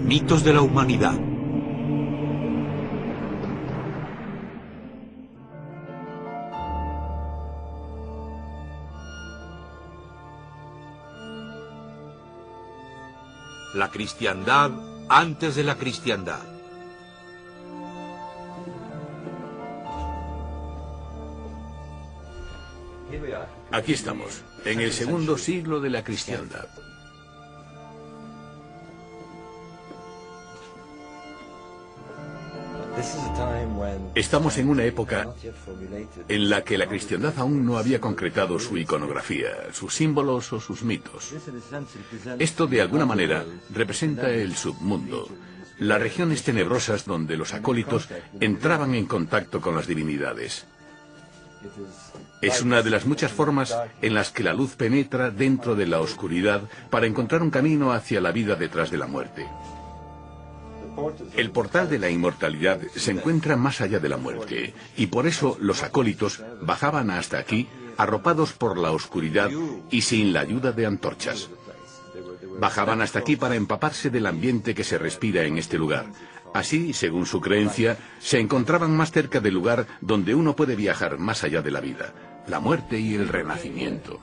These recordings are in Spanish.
Mitos de la humanidad. La cristiandad antes de la cristiandad. Aquí estamos, en el segundo siglo de la cristiandad. Estamos en una época en la que la cristiandad aún no había concretado su iconografía, sus símbolos o sus mitos. Esto, de alguna manera, representa el submundo, las regiones tenebrosas donde los acólitos entraban en contacto con las divinidades. Es una de las muchas formas en las que la luz penetra dentro de la oscuridad para encontrar un camino hacia la vida detrás de la muerte. El portal de la inmortalidad se encuentra más allá de la muerte, y por eso los acólitos bajaban hasta aquí, arropados por la oscuridad y sin la ayuda de antorchas. Bajaban hasta aquí para empaparse del ambiente que se respira en este lugar. Así, según su creencia, se encontraban más cerca del lugar donde uno puede viajar más allá de la vida, la muerte y el renacimiento.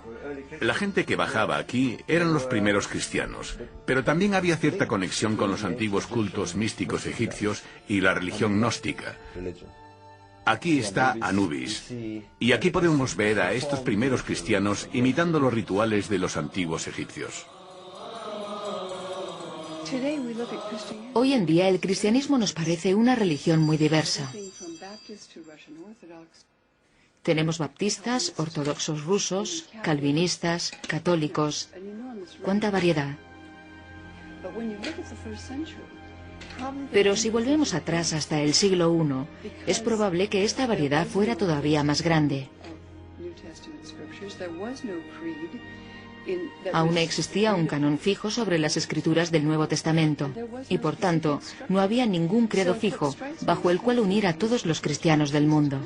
La gente que bajaba aquí eran los primeros cristianos, pero también había cierta conexión con los antiguos cultos místicos egipcios y la religión gnóstica. Aquí está Anubis, y aquí podemos ver a estos primeros cristianos imitando los rituales de los antiguos egipcios. Hoy en día el cristianismo nos parece una religión muy diversa. Tenemos baptistas, ortodoxos rusos, calvinistas, católicos. ¡Cuánta variedad! Pero si volvemos atrás hasta el siglo I, es probable que esta variedad fuera todavía más grande. Aún existía un canon fijo sobre las escrituras del Nuevo Testamento, y por tanto, no había ningún credo fijo bajo el cual unir a todos los cristianos del mundo.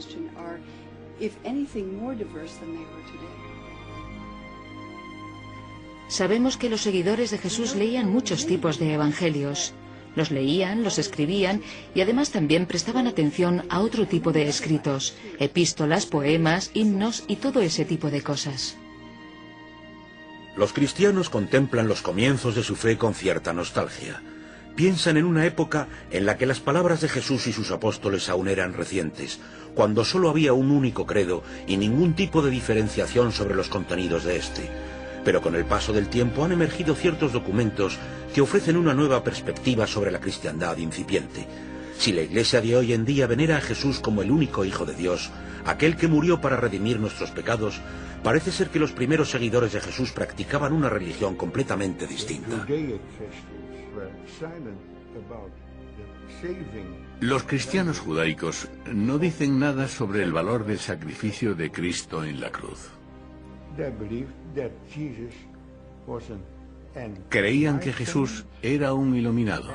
Sabemos que los seguidores de Jesús leían muchos tipos de evangelios. Los leían, los escribían y además también prestaban atención a otro tipo de escritos, epístolas, poemas, himnos y todo ese tipo de cosas. Los cristianos contemplan los comienzos de su fe con cierta nostalgia. Piensan en una época en la que las palabras de Jesús y sus apóstoles aún eran recientes, cuando solo había un único credo y ningún tipo de diferenciación sobre los contenidos de este. Pero con el paso del tiempo han emergido ciertos documentos que ofrecen una nueva perspectiva sobre la cristiandad incipiente. Si la Iglesia de hoy en día venera a Jesús como el único Hijo de Dios, aquel que murió para redimir nuestros pecados, parece ser que los primeros seguidores de Jesús practicaban una religión completamente distinta. Los cristianos judaicos no dicen nada sobre el valor del sacrificio de Cristo en la cruz. Creían que Jesús era un iluminado,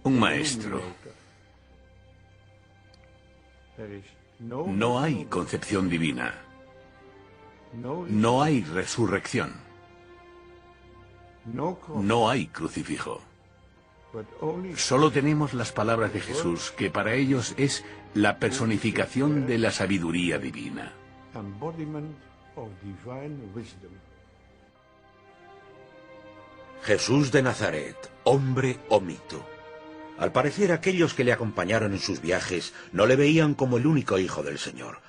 un maestro. No hay concepción divina. No hay resurrección. No hay crucifijo. Solo tenemos las palabras de Jesús, que para ellos es la personificación de la sabiduría divina. Jesús de Nazaret, hombre o mito. Al parecer, aquellos que le acompañaron en sus viajes no le veían como el único Hijo del Señor.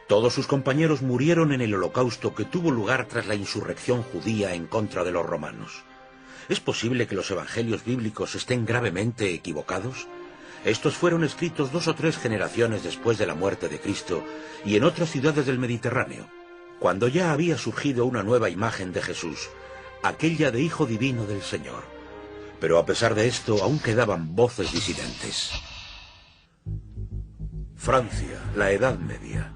Todos sus compañeros murieron en el holocausto que tuvo lugar tras la insurrección judía en contra de los romanos. ¿Es posible que los evangelios bíblicos estén gravemente equivocados? Estos fueron escritos 2 o 3 generaciones después de la muerte de Cristo y en otras ciudades del Mediterráneo, cuando ya había surgido una nueva imagen de Jesús, aquella de Hijo Divino del Señor. Pero a pesar de esto, aún quedaban voces disidentes. Francia, la Edad Media.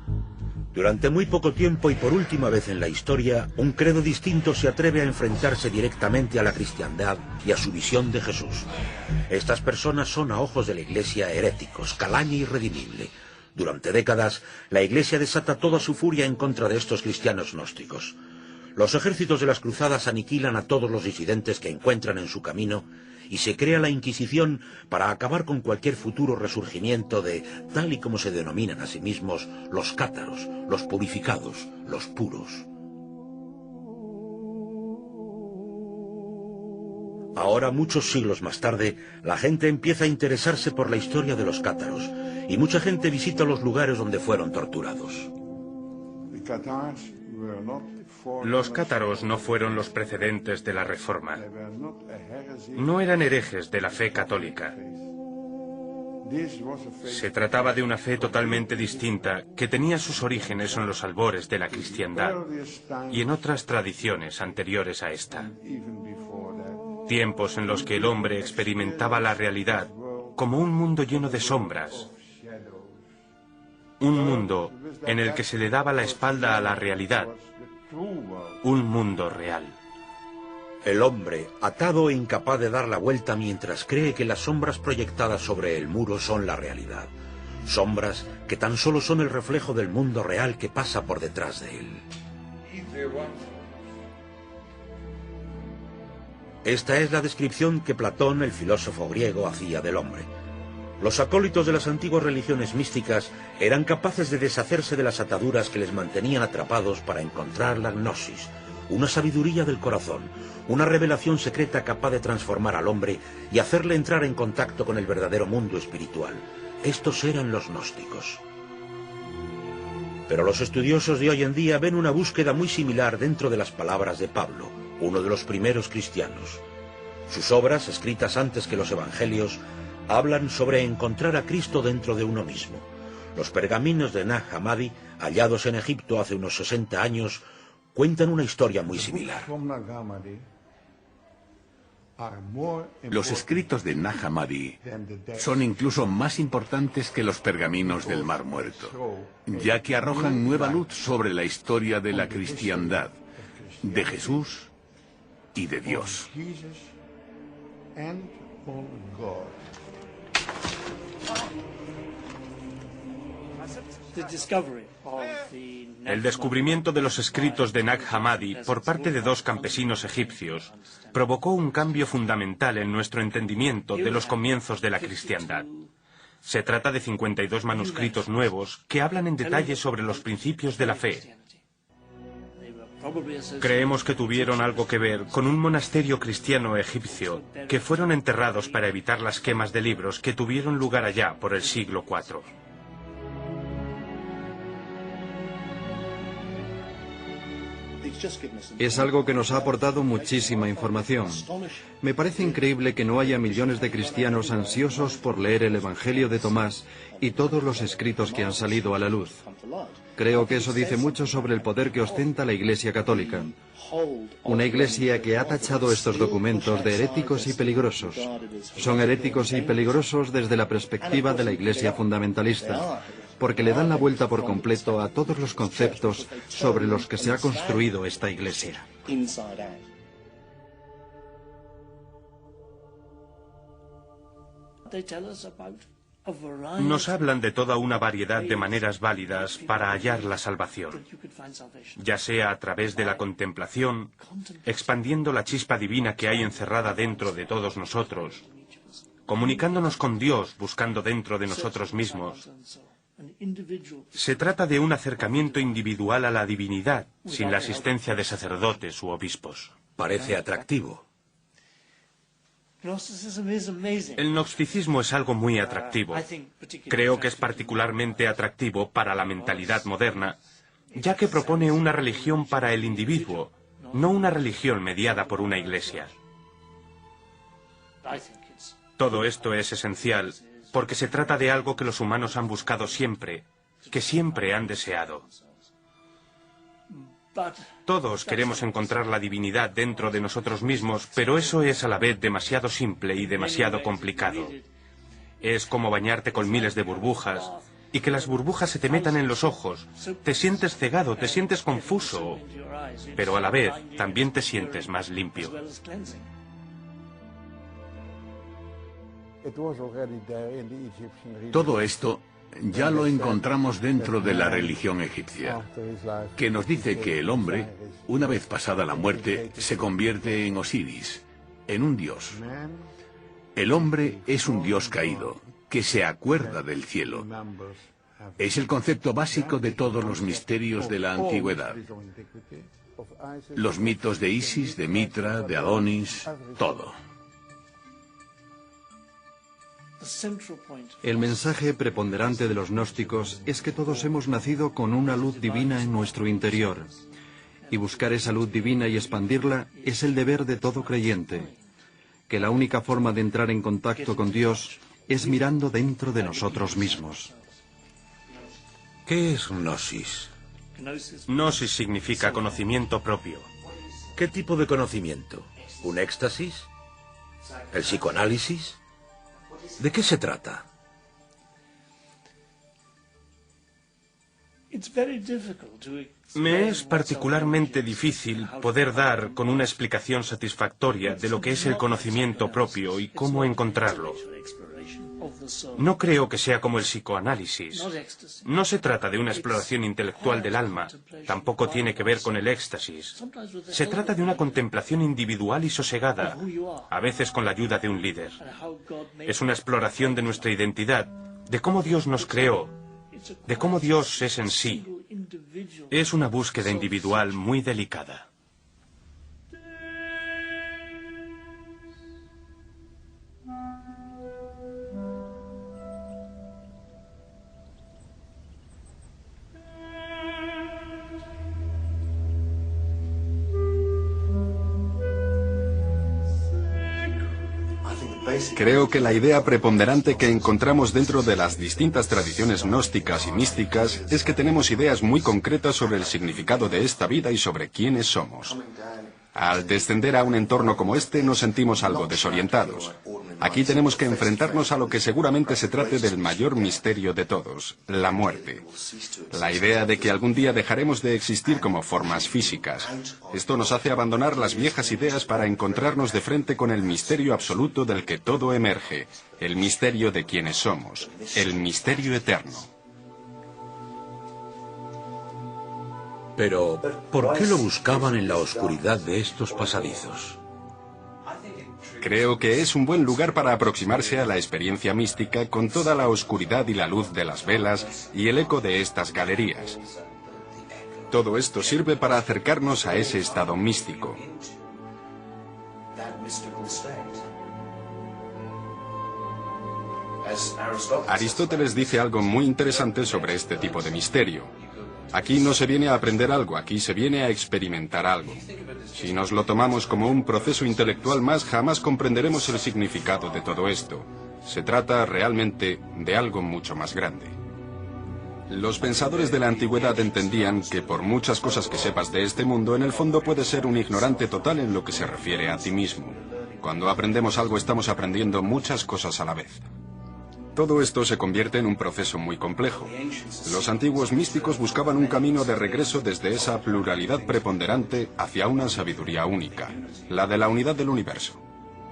Durante muy poco tiempo y por última vez en la historia, un credo distinto se atreve a enfrentarse directamente a la cristiandad y a su visión de Jesús. Estas personas son a ojos de la Iglesia heréticos, calaña irredimible. Durante décadas, la Iglesia desata toda su furia en contra de estos cristianos gnósticos. Los ejércitos de las cruzadas aniquilan a todos los disidentes que encuentran en su camino y se crea la Inquisición para acabar con cualquier futuro resurgimiento de, tal y como se denominan a sí mismos, los cátaros, los purificados, los puros. Ahora, muchos siglos más tarde, la gente empieza a interesarse por la historia de los cátaros y mucha gente visita los lugares donde fueron torturados. Los cátaros no fueron los precedentes de la Reforma. No eran herejes de la fe católica. Se trataba de una fe totalmente distinta que tenía sus orígenes en los albores de la cristiandad y en otras tradiciones anteriores a esta. Tiempos en los que el hombre experimentaba la realidad como un mundo lleno de sombras. Un mundo en el que se le daba la espalda a la realidad. Un mundo real. El hombre, atado e incapaz de dar la vuelta mientras cree que las sombras proyectadas sobre el muro son la realidad. Sombras que tan solo son el reflejo del mundo real que pasa por detrás de él. Esta es la descripción que Platón, el filósofo griego, hacía del hombre. Los acólitos de las antiguas religiones místicas eran capaces de deshacerse de las ataduras que les mantenían atrapados para encontrar la gnosis, una sabiduría del corazón, una revelación secreta capaz de transformar al hombre y hacerle entrar en contacto con el verdadero mundo espiritual. Estos eran los gnósticos. Pero los estudiosos de hoy en día ven una búsqueda muy similar dentro de las palabras de Pablo, uno de los primeros cristianos. Sus obras, escritas antes que los evangelios, hablan sobre encontrar a Cristo dentro de uno mismo. Los pergaminos de Nag Hammadi, hallados en Egipto hace unos 60 años, cuentan una historia muy similar. Los escritos de Nag Hammadi son incluso más importantes que los pergaminos del Mar Muerto, ya que arrojan nueva luz sobre la historia de la cristiandad, de Jesús y de Dios. El descubrimiento de los escritos de Nag Hammadi por parte de dos campesinos egipcios provocó un cambio fundamental en nuestro entendimiento de los comienzos de la cristiandad. Se trata de 52 manuscritos nuevos que hablan en detalle sobre los principios de la fe. Creemos que tuvieron algo que ver con un monasterio cristiano egipcio que fueron enterrados para evitar las quemas de libros que tuvieron lugar allá por el siglo IV. Es algo que nos ha aportado muchísima información. Me parece increíble que no haya millones de cristianos ansiosos por leer el Evangelio de Tomás y todos los escritos que han salido a la luz. Creo que eso dice mucho sobre el poder que ostenta la Iglesia Católica. Una iglesia que ha tachado estos documentos de heréticos y peligrosos. Son heréticos y peligrosos desde la perspectiva de la Iglesia fundamentalista, porque le dan la vuelta por completo a todos los conceptos sobre los que se ha construido esta iglesia. Nos hablan de toda una variedad de maneras válidas para hallar la salvación, ya sea a través de la contemplación, expandiendo la chispa divina que hay encerrada dentro de todos nosotros, comunicándonos con Dios buscando dentro de nosotros mismos. Se trata de un acercamiento individual a la divinidad, sin la asistencia de sacerdotes u obispos. Parece atractivo. El gnosticismo es algo muy atractivo. Creo que es particularmente atractivo para la mentalidad moderna, ya que propone una religión para el individuo, no una religión mediada por una iglesia. Todo esto es esencial porque se trata de algo que los humanos han buscado siempre, que siempre han deseado. Todos queremos encontrar la divinidad dentro de nosotros mismos, pero eso es a la vez demasiado simple y demasiado complicado. Es como bañarte con miles de burbujas y que las burbujas se te metan en los ojos. Te sientes cegado, te sientes confuso, pero a la vez también te sientes más limpio. Todo esto ya lo encontramos dentro de la religión egipcia, que nos dice que el hombre, una vez pasada la muerte, se convierte en Osiris, en un dios. El hombre es un dios caído, que se acuerda del cielo. Es el concepto básico de todos los misterios de la antigüedad. Los mitos de Isis, de Mitra, de Adonis, todo. El mensaje preponderante de los gnósticos es que todos hemos nacido con una luz divina en nuestro interior. Y buscar esa luz divina y expandirla es el deber de todo creyente. Que la única forma de entrar en contacto con Dios es mirando dentro de nosotros mismos. ¿Qué es gnosis? Gnosis significa conocimiento propio. ¿Qué tipo de conocimiento? ¿Un éxtasis? ¿El psicoanálisis? ¿De qué se trata? Me es particularmente difícil poder dar con una explicación satisfactoria de lo que es el conocimiento propio y cómo encontrarlo. No creo que sea como el psicoanálisis. No se trata de una exploración intelectual del alma, tampoco tiene que ver con el éxtasis. Se trata de una contemplación individual y sosegada, a veces con la ayuda de un líder. Es una exploración de nuestra identidad, de cómo Dios nos creó, de cómo Dios es en sí. Es una búsqueda individual muy delicada. Creo que la idea preponderante que encontramos dentro de las distintas tradiciones gnósticas y místicas es que tenemos ideas muy concretas sobre el significado de esta vida y sobre quiénes somos. Al descender a un entorno como este nos sentimos algo desorientados. Aquí tenemos que enfrentarnos a lo que seguramente se trate del mayor misterio de todos, la muerte. La idea de que algún día dejaremos de existir como formas físicas. Esto nos hace abandonar las viejas ideas para encontrarnos de frente con el misterio absoluto del que todo emerge, el misterio de quiénes somos, el misterio eterno. Pero, ¿por qué lo buscaban en la oscuridad de estos pasadizos? Creo que es un buen lugar para aproximarse a la experiencia mística con toda la oscuridad y la luz de las velas y el eco de estas galerías. Todo esto sirve para acercarnos a ese estado místico. Aristóteles dice algo muy interesante sobre este tipo de misterio. Aquí no se viene a aprender algo, aquí se viene a experimentar algo. Si nos lo tomamos como un proceso intelectual más, jamás comprenderemos el significado de todo esto. Se trata realmente de algo mucho más grande. Los pensadores de la antigüedad entendían que por muchas cosas que sepas de este mundo, en el fondo puedes ser un ignorante total en lo que se refiere a ti mismo. Cuando aprendemos algo, estamos aprendiendo muchas cosas a la vez. Todo esto se convierte en un proceso muy complejo. Los antiguos místicos buscaban un camino de regreso desde esa pluralidad preponderante hacia una sabiduría única, la de la unidad del universo.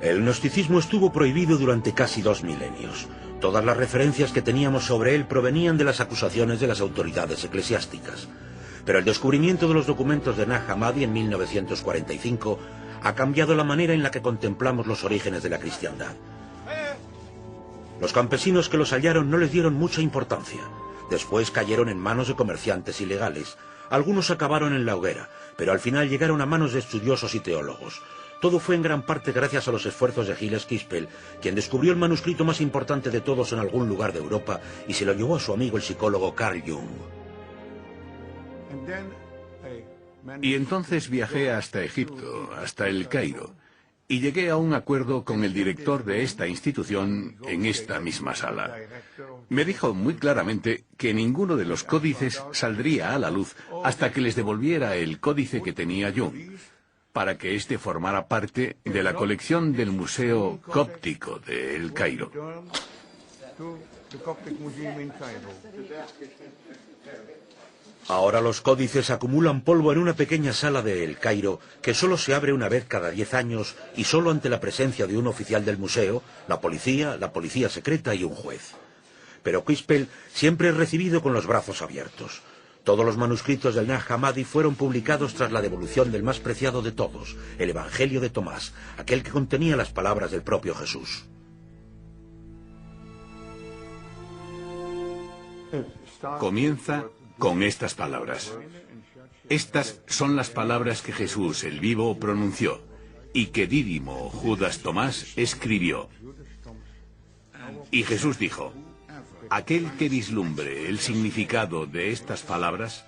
El gnosticismo estuvo prohibido durante casi 2 milenios. Todas las referencias que teníamos sobre él provenían de las acusaciones de las autoridades eclesiásticas. Pero el descubrimiento de los documentos de Nag Hammadi en 1945 ha cambiado la manera en la que contemplamos los orígenes de la cristiandad. Los campesinos que los hallaron no les dieron mucha importancia. Después cayeron en manos de comerciantes ilegales. Algunos acabaron en la hoguera, pero al final llegaron a manos de estudiosos y teólogos. Todo fue en gran parte gracias a los esfuerzos de Gilles Kispel, quien descubrió el manuscrito más importante de todos en algún lugar de Europa y se lo llevó a su amigo el psicólogo Carl Jung. Y entonces viajé hasta Egipto, hasta el Cairo, y llegué a un acuerdo con el director de esta institución en esta misma sala. Me dijo muy claramente que ninguno de los códices saldría a la luz hasta que les devolviera el códice que tenía Jung, para que éste formara parte de la colección del Museo Cóptico de El Cairo. Ahora los códices acumulan polvo en una pequeña sala de El Cairo que solo se abre una vez cada 10 años y solo ante la presencia de un oficial del museo, la policía secreta y un juez. pero Quispel siempre es recibido con los brazos abiertos. Todos los manuscritos del Nag Hammadi fueron publicados tras la devolución del más preciado de todos, el Evangelio de Tomás, aquel que contenía las palabras del propio Jesús. Comienza con estas palabras. Estas son las palabras que Jesús, el vivo, pronunció, y que Dídimo, Judas Tomás, escribió. Y Jesús dijo: aquel que vislumbre el significado de estas palabras,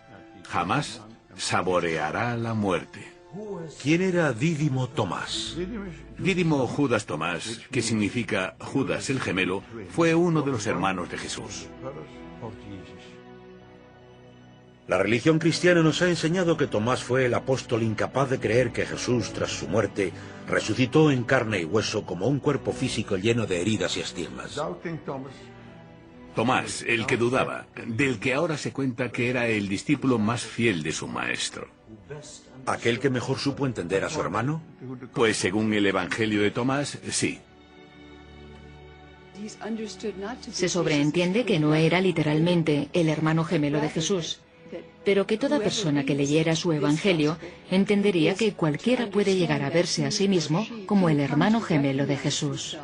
jamás saboreará la muerte. ¿Quién era Dídimo Tomás? Dídimo Judas Tomás, que significa Judas el gemelo, fue uno de los hermanos de Jesús. La religión cristiana nos ha enseñado que Tomás fue el apóstol incapaz de creer que Jesús, tras su muerte, resucitó en carne y hueso como un cuerpo físico lleno de heridas y estigmas. Tomás, el que dudaba, del que ahora se cuenta que era el discípulo más fiel de su maestro. ¿Aquel que mejor supo entender a su hermano? Pues según el Evangelio de Tomás, sí. Se sobreentiende que no era literalmente el hermano gemelo de Jesús, pero que toda persona que leyera su Evangelio entendería que cualquiera puede llegar a verse a sí mismo como el hermano gemelo de Jesús.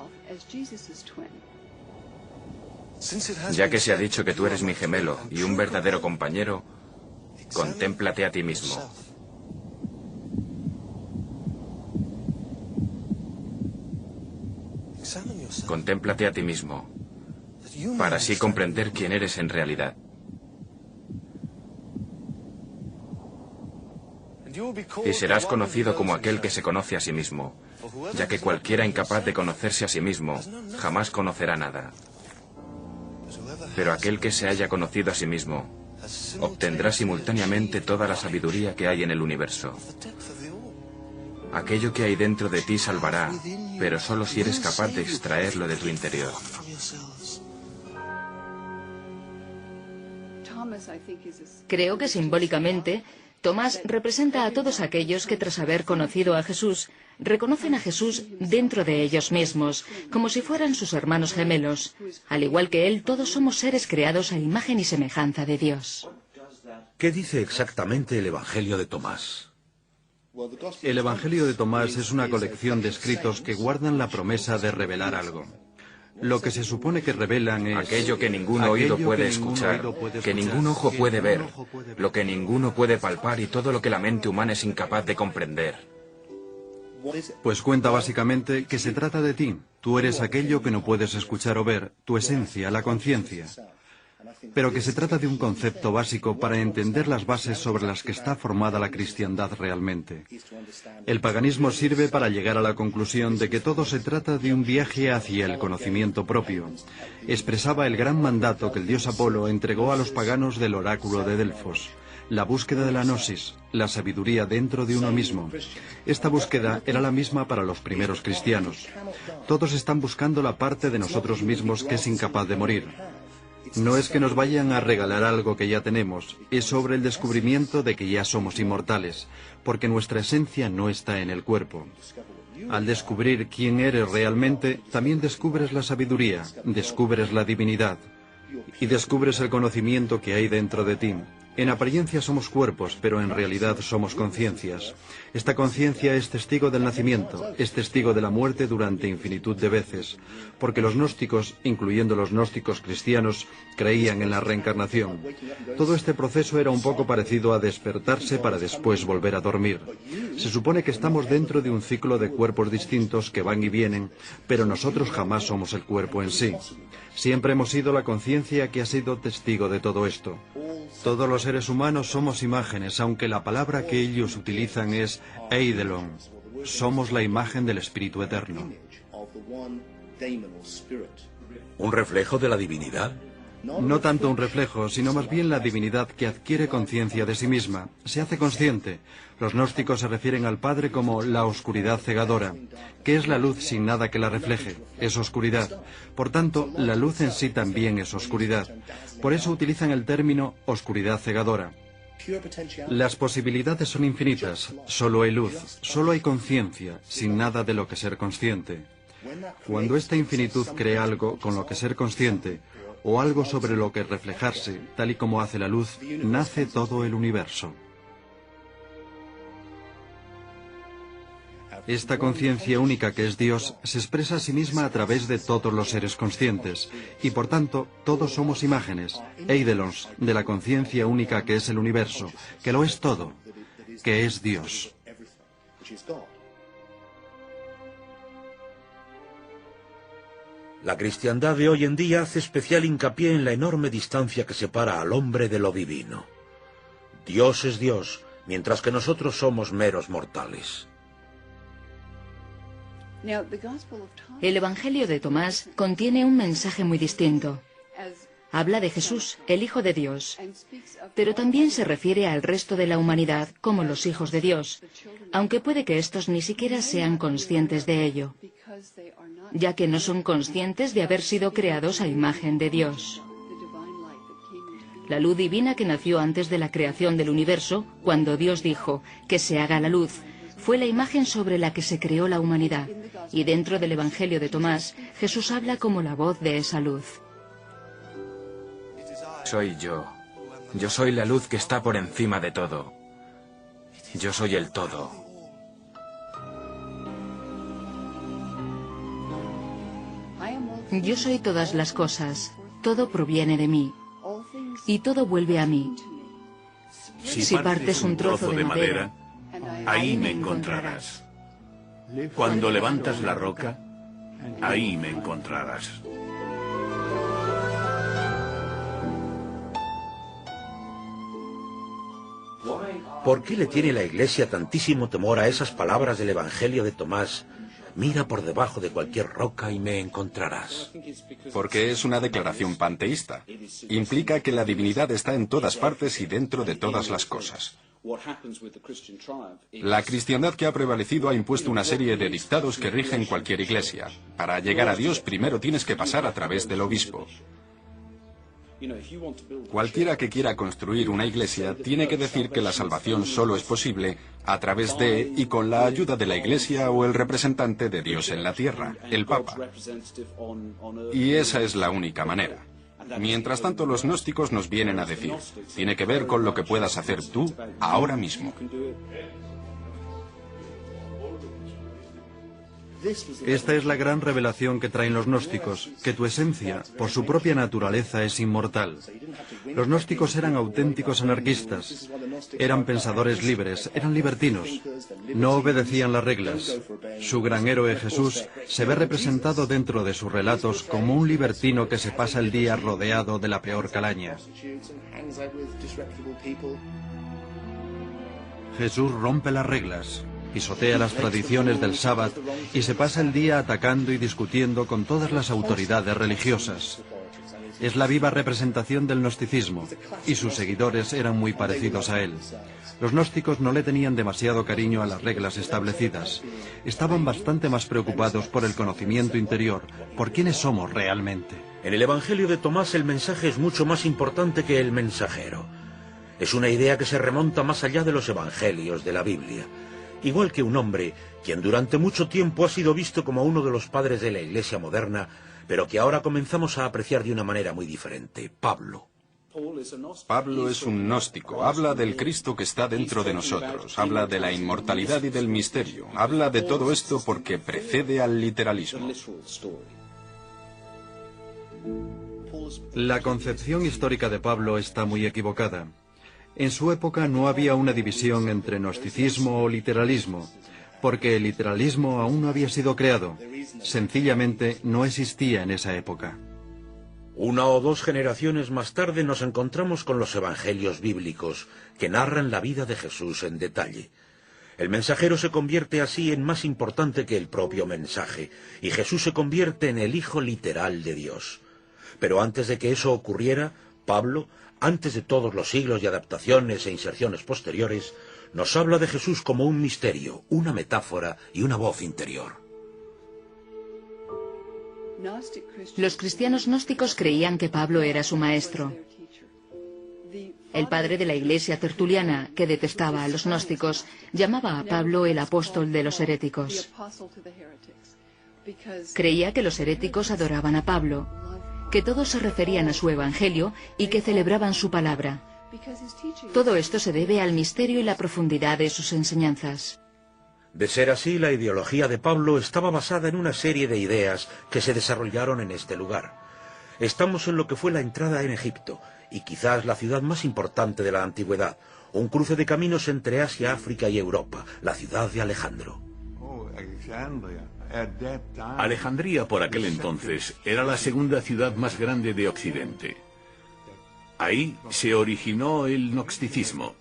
Ya que se ha dicho que tú eres mi gemelo y un verdadero compañero, contémplate a ti mismo. Contémplate a ti mismo, para así comprender quién eres en realidad. Y serás conocido como aquel que se conoce a sí mismo, ya que cualquiera incapaz de conocerse a sí mismo jamás conocerá nada. Pero aquel que se haya conocido a sí mismo obtendrá simultáneamente toda la sabiduría que hay en el universo. Aquello que hay dentro de ti salvará, pero solo si eres capaz de extraerlo de tu interior. Creo que simbólicamente, Tomás representa a todos aquellos que tras haber conocido a Jesús, reconocen a Jesús dentro de ellos mismos, como si fueran sus hermanos gemelos. Al igual que él, todos somos seres creados a imagen y semejanza de Dios. ¿Qué dice exactamente el Evangelio de Tomás? El Evangelio de Tomás es una colección de escritos que guardan la promesa de revelar algo. Lo que se supone que revelan es aquello que ningún oído puede escuchar, que ningún ojo puede ver, lo que ninguno puede palpar y todo lo que la mente humana es incapaz de comprender. Pues cuenta básicamente que se trata de ti. Tú eres aquello que no puedes escuchar o ver, tu esencia, la conciencia. Pero que se trata de un concepto básico para entender las bases sobre las que está formada la cristiandad realmente. El paganismo sirve para llegar a la conclusión de que todo se trata de un viaje hacia el conocimiento propio. Expresaba el gran mandato que el dios Apolo entregó a los paganos del oráculo de Delfos. La búsqueda de la gnosis, la sabiduría dentro de uno mismo. Esta búsqueda era la misma para los primeros cristianos. Todos están buscando la parte de nosotros mismos que es incapaz de morir. No es que nos vayan a regalar algo que ya tenemos, es sobre el descubrimiento de que ya somos inmortales, porque nuestra esencia no está en el cuerpo. Al descubrir quién eres realmente, también descubres la sabiduría, descubres la divinidad y descubres el conocimiento que hay dentro de ti. En apariencia somos cuerpos, pero en realidad somos conciencias. Esta conciencia es testigo del nacimiento, es testigo de la muerte durante infinitud de veces, porque los gnósticos, incluyendo los gnósticos cristianos, creían en la reencarnación. Todo este proceso era un poco parecido a despertarse para después volver a dormir. Se supone que estamos dentro de un ciclo de cuerpos distintos que van y vienen, pero nosotros jamás somos el cuerpo en sí. Siempre hemos sido la conciencia que ha sido testigo de todo esto. Todos los seres humanos somos imágenes, aunque la palabra que ellos utilizan es Eidolon. Somos la imagen del Espíritu Eterno. ¿Un reflejo de la divinidad? No tanto un reflejo, sino más bien la divinidad que adquiere conciencia de sí misma, se hace consciente. Los gnósticos se refieren al Padre como la oscuridad cegadora. ¿Qué es la luz sin nada que la refleje? Es oscuridad. Por tanto, la luz en sí también es oscuridad. Por eso utilizan el término oscuridad cegadora. Las posibilidades son infinitas. Solo hay luz, solo hay conciencia, sin nada de lo que ser consciente. Cuando esta infinitud crea algo con lo que ser consciente, o algo sobre lo que reflejarse, tal y como hace la luz, nace todo el universo. Esta conciencia única que es Dios se expresa a sí misma a través de todos los seres conscientes, y por tanto todos somos imágenes, eidolons, de la conciencia única que es el universo, que lo es todo, que es Dios. La cristiandad de hoy en día hace especial hincapié en la enorme distancia que separa al hombre de lo divino. Dios es Dios, mientras que nosotros somos meros mortales. El Evangelio de Tomás contiene un mensaje muy distinto. Habla de Jesús, el Hijo de Dios, pero también se refiere al resto de la humanidad como los hijos de Dios, aunque puede que estos ni siquiera sean conscientes de ello, ya que no son conscientes de haber sido creados a imagen de Dios. La luz divina que nació antes de la creación del universo, cuando Dios dijo que se haga la luz, fue la imagen sobre la que se creó la humanidad, y dentro del Evangelio de Tomás, Jesús habla como la voz de esa luz. Soy yo. Yo soy la luz que está por encima de todo. Yo soy el todo. Yo soy todas las cosas. Todo proviene de mí. Y todo vuelve a mí. Si partes un trozo de madera, ahí me encontrarás. Cuando levantas la roca, ahí me encontrarás. ¿Por qué le tiene la Iglesia tantísimo temor a esas palabras del Evangelio de Tomás? Mira por debajo de cualquier roca y me encontrarás. Porque es una declaración panteísta. Implica que la divinidad está en todas partes y dentro de todas las cosas. La cristiandad que ha prevalecido ha impuesto una serie de dictados que rigen cualquier iglesia. Para llegar a Dios primero tienes que pasar a través del obispo. Cualquiera que quiera construir una iglesia tiene que decir que la salvación solo es posible a través de y con la ayuda de la iglesia o el representante de Dios en la tierra, el Papa. Y esa es la única manera. Mientras tanto, los gnósticos nos vienen a decir, tiene que ver con lo que puedas hacer tú ahora mismo. Esta es la gran revelación que traen los gnósticos, que tu esencia, por su propia naturaleza, es inmortal. Los gnósticos eran auténticos anarquistas, eran pensadores libres, eran libertinos, no obedecían las reglas. Su gran héroe Jesús se ve representado dentro de sus relatos como un libertino que se pasa el día rodeado de la peor calaña. Jesús rompe las reglas, pisotea las tradiciones del sábado y se pasa el día atacando y discutiendo con todas las autoridades religiosas. Es la viva representación del gnosticismo, y sus seguidores eran muy parecidos a él. Los gnósticos no le tenían demasiado cariño a las reglas establecidas. Estaban bastante más preocupados por el conocimiento interior, por quiénes somos realmente. En el Evangelio de Tomás el mensaje es mucho más importante que el mensajero. Es una idea que se remonta más allá de los evangelios de la Biblia. Igual que un hombre, quien durante mucho tiempo ha sido visto como uno de los padres de la Iglesia moderna, pero que ahora comenzamos a apreciar de una manera muy diferente, Pablo. Pablo es un gnóstico, habla del Cristo que está dentro de nosotros, habla de la inmortalidad y del misterio, habla de todo esto porque precede al literalismo. La concepción histórica de Pablo está muy equivocada. En su época no había una división entre gnosticismo o literalismo, porque el literalismo aún no había sido creado. Sencillamente no existía en esa época. Una o dos generaciones más tarde nos encontramos con los evangelios bíblicos, que narran la vida de Jesús en detalle. El mensajero se convierte así en más importante que el propio mensaje, y Jesús se convierte en el Hijo literal de Dios. Pero antes de que eso ocurriera, Pablo, antes de todos los siglos de adaptaciones e inserciones posteriores, nos habla de Jesús como un misterio, una metáfora y una voz interior. Los cristianos gnósticos creían que Pablo era su maestro. El padre de la iglesia tertuliana, que detestaba a los gnósticos, llamaba a Pablo el apóstol de los heréticos. Creía que los heréticos adoraban a Pablo, que todos se referían a su evangelio y que celebraban su palabra. Todo esto se debe al misterio y la profundidad de sus enseñanzas. De ser así, la ideología de Pablo estaba basada en una serie de ideas que se desarrollaron en este lugar. Estamos en lo que fue la entrada en Egipto, y quizás la ciudad más importante de la antigüedad, un cruce de caminos entre Asia, África y Europa, la ciudad de Alejandro. Alejandría por aquel entonces era la segunda ciudad más grande de Occidente. Ahí se originó el gnosticismo.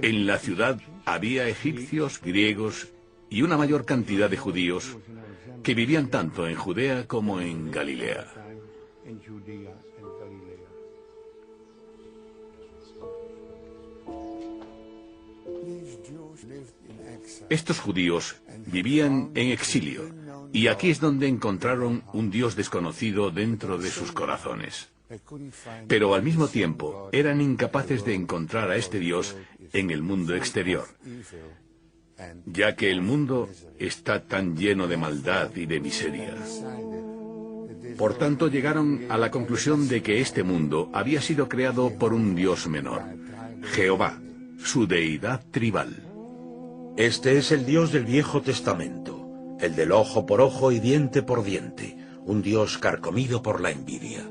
En la ciudad había egipcios, griegos y una mayor cantidad de judíos que vivían tanto en Judea como en Galilea. Estos judíos vivían en exilio y aquí es donde encontraron un Dios desconocido dentro de sus corazones. Pero al mismo tiempo eran incapaces de encontrar a este Dios en el mundo exterior, ya que el mundo está tan lleno de maldad y de miseria. Por tanto, llegaron a la conclusión de que este mundo había sido creado por un Dios menor, Jehová, su deidad tribal. Este es el Dios del Viejo Testamento, el del ojo por ojo y diente por diente, un Dios carcomido por la envidia.